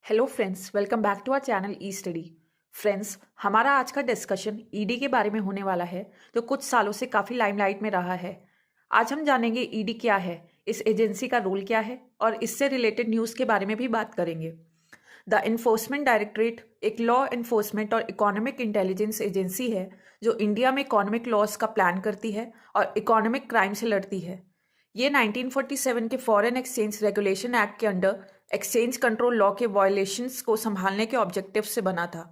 Hello friends, welcome back to our channel E study. Friends, हमारा आज का discussion ED के बारे में होने वाला है जो कुछ सालों से काफ़ी लाइमलाइट में रहा है। आज हम जानेंगे ईडी क्या है, इस एजेंसी का रोल क्या है और इससे रिलेटेड न्यूज़ के बारे में भी बात करेंगे। द इन्फोर्समेंट डायरेक्टरेट एक लॉ इन्फोर्समेंट और इकोनॉमिक इंटेलिजेंस एजेंसी है जो इंडिया में इकोनॉमिक लॉस का प्लान करती है और इकोनॉमिक क्राइम से लड़ती है। ये 1947 के फॉरेन एक्सचेंज रेगुलेशन एक्ट के अंडर एक्सचेंज कंट्रोल लॉ के वायलेशंस को संभालने के ऑब्जेक्टिव से बना था।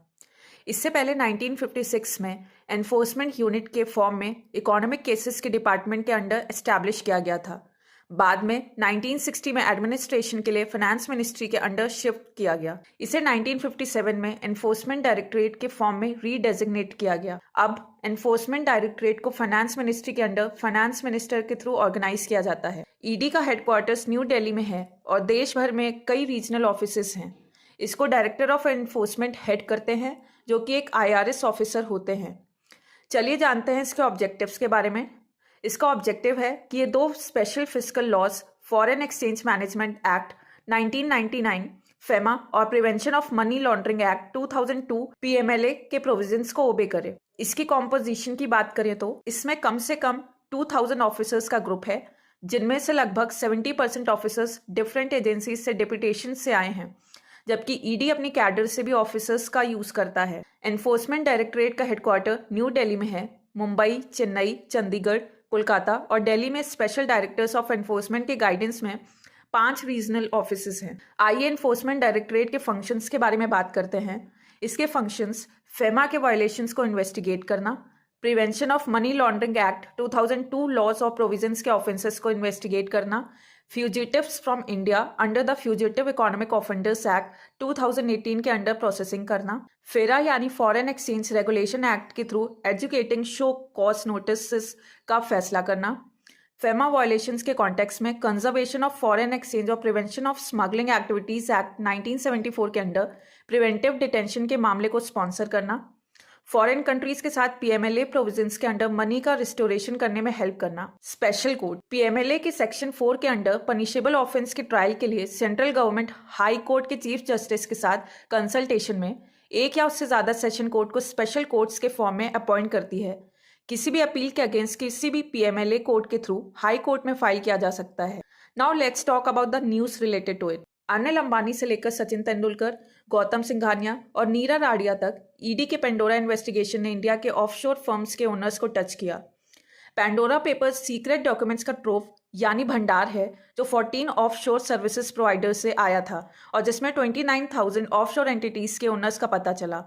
इससे पहले 1956 में एनफोर्समेंट यूनिट के फॉर्म में इकोनॉमिक केसेस के डिपार्टमेंट के अंडर एस्टैब्लिश किया गया था। बाद में 1960 में एडमिनिस्ट्रेशन के लिए फाइनेंस मिनिस्ट्री के अंडर शिफ्ट किया गया। इसे 1957 में एनफोर्समेंट डायरेक्टरेट के फॉर्म में रीडेजिग्नेट किया गया। अब एनफोर्समेंट डायरेक्टरेट को फाइनेंस मिनिस्ट्री के अंडर फाइनेंस मिनिस्टर के थ्रू ऑर्गेनाइज किया जाता है। ईडी का हेडक्वार्टर्स न्यू दिल्ली में है और देश भर में कई रीजनल ऑफिसेस हैं। इसको डायरेक्टर ऑफ एनफोर्समेंट हेड करते हैं जो कि एक IRS ऑफिसर होते हैं। चलिए जानते हैं इसके ऑब्जेक्टिव्स के बारे में। इसका ऑब्जेक्टिव है कि ये दो special fiscal laws, foreign exchange management act 1999 FEMA और prevention of money laundering act 2002 PMLA के प्रोविजंस को ओबे करे। इसकी कॉम्पोजिशन की बात करें तो इसमें कम से कम 2000 ऑफिसर्स का ग्रुप है, जिनमें से लगभग 70% ऑफिसर्स डिफरेंट एजेंसीज से डिप्यूटेशन से आए हैं, जबकि ईडी अपनी कैडर से भी ऑफिसर्स का यूज करता है। एनफोर्समेंट डायरेक्टरेट का हेडक्वार्टर न्यू दिल्ली में है। मुंबई, चेन्नई, चंडीगढ़, कोलकाता और दिल्ली में स्पेशल डायरेक्टर्स ऑफ एनफोर्समेंट के गाइडेंस में 5 रीजनल ऑफिसेस हैं। आइए एनफोर्समेंट डायरेक्टरेट के फंक्शंस के बारे में बात करते हैं। इसके फंक्शंस फेमा के वायलेशंस को इन्वेस्टिगेट करना, prevention of money laundering act 2002 laws और प्रोविजंस के ऑफेंसेस को इन्वेस्टिगेट करना, fugitives from India under the fugitive economic offenders act 2018 के अंडर प्रोसेसिंग करना, फेरा यानी फॉरेन एक्सचेंज रेगुलेशन एक्ट के through adjudicating show cause notice का फैसला करना, फेमा वायलेशंस के कॉन्टेक्स्ट में कंजर्वेशन ऑफ फॉरेन एक्सचेंज और prevention of smuggling activities act 1974 के अंडर प्रिवेंटिव डिटेंशन के मामले को स्पॉन्सर करना, फॉरेन कंट्रीज के साथ PMLA प्रोविजंस के अंडर मनी का रिस्टोरेशन करने में हेल्प करना। स्पेशल कोर्ट PMLA के सेक्शन 4 के अंडर पनिशेबल ऑफेंस के ट्रायल के लिए सेंट्रल गवर्नमेंट हाई कोर्ट के चीफ जस्टिस के साथ कंसल्टेशन में एक या उससे ज्यादा सेशन कोर्ट को स्पेशल कोर्ट्स के फॉर्म में अपॉइंट करती है। किसी भी अपील के अगेंस्ट किसी भी PMLA कोर्ट के थ्रू हाई कोर्ट में फाइल किया जा सकता है। Now let's talk about the news related to it. Anil Ambani से लेकर सचिन तेंदुलकर, गौतम सिंघानिया और नीरा राडिया तक ईडी के पेंडोरा इन्वेस्टिगेशन ने इंडिया के ऑफशोर फर्म्स के ओनर्स को टच किया। पेंडोरा पेपर्स सीक्रेट डॉक्यूमेंट्स का ट्रोव यानी भंडार है जो 14 ऑफशोर सर्विसेज प्रोवाइडर्स से आया था और जिसमें 29,000 ऑफशोर एंटिटीज के ओनर्स का पता चला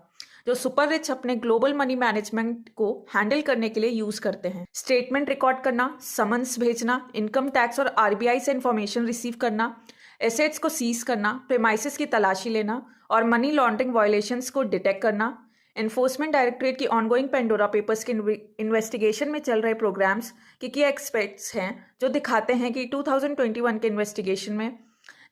जो सुपर रिच अपने ग्लोबल मनी मैनेजमेंट को हैंडल करने के लिए यूज करते हैं। स्टेटमेंट रिकॉर्ड करना, समन्स भेजना, इनकम टैक्स और RBI से इंफॉर्मेशन रिसीव करना, एसेट्स को सीज करना, प्रेमाइसिस की तलाशी लेना और मनी लॉन्ड्रिंग वायलेशंस को डिटेक्ट करना। एनफोर्समेंट डायरेक्टरेट की ऑनगोइंग पेंडोरा पेपर्स के इन्वेस्टिगेशन में चल रहे प्रोग्राम्स की एक्सपेक्ट्स हैं जो दिखाते हैं कि 2021 के इन्वेस्टिगेशन में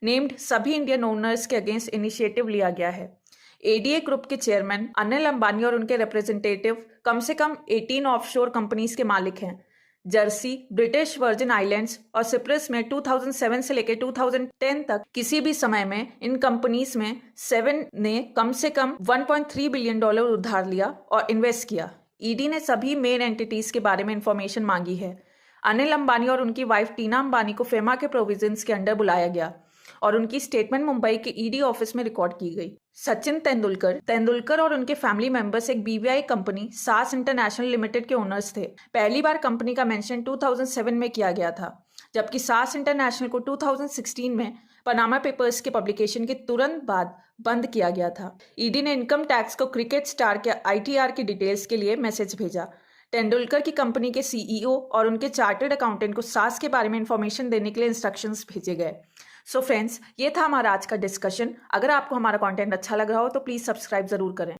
नेम्ड सभी इंडियन ओनर्स के अगेंस्ट इनिशिएटिव लिया गया है। ADA ग्रुप के चेयरमैन अनिल अंबानी और उनके रिप्रेजेंटेटिव कम से कम 18 ऑफशोर कंपनीज के मालिक हैं। जर्सी, ब्रिटिश वर्जिन आइलैंड्स और सिप्रस में 2007 से लेकर 2010 तक किसी भी समय में इन कंपनीज में 7 ने कम से कम $1.3 बिलियन उधार लिया और इन्वेस्ट किया। ईडी ने सभी मेन एंटिटीज के बारे में इंफॉर्मेशन मांगी है। अनिल अंबानी और उनकी वाइफ टीना अंबानी को फेमा के प्रोविजंस के अंडर बुलाया गया और उनकी स्टेटमेंट मुंबई के ईडी ऑफिस में रिकॉर्ड की गई। सचिन तेंदुलकर और उनके फैमिली मेंबर्स एक BVI कंपनी सास इंटरनेशनल लिमिटेड के ओनर्स थे। पहली बार कंपनी का मेंशन 2007 में किया गया था, जबकि सास इंटरनेशनल को 2016 में पनामा पेपर्स के पब्लिकेशन के तुरंत बाद बंद किया गया था। ईडी ने इनकम टैक्स को क्रिकेट स्टार के ITR की डिटेल्स के लिए मैसेज भेजा। तेंदुलकर की कंपनी के CEO और उनके चार्टर्ड अकाउंटेंट को सास के बारे में इंफॉर्मेशन देने के लिए इंस्ट्रक्शंस भेजे गए। सो फ्रेंड्स, ये था हमारा आज का डिस्कशन। अगर आपको हमारा कंटेंट अच्छा लग रहा हो तो प्लीज़ सब्सक्राइब ज़रूर करें।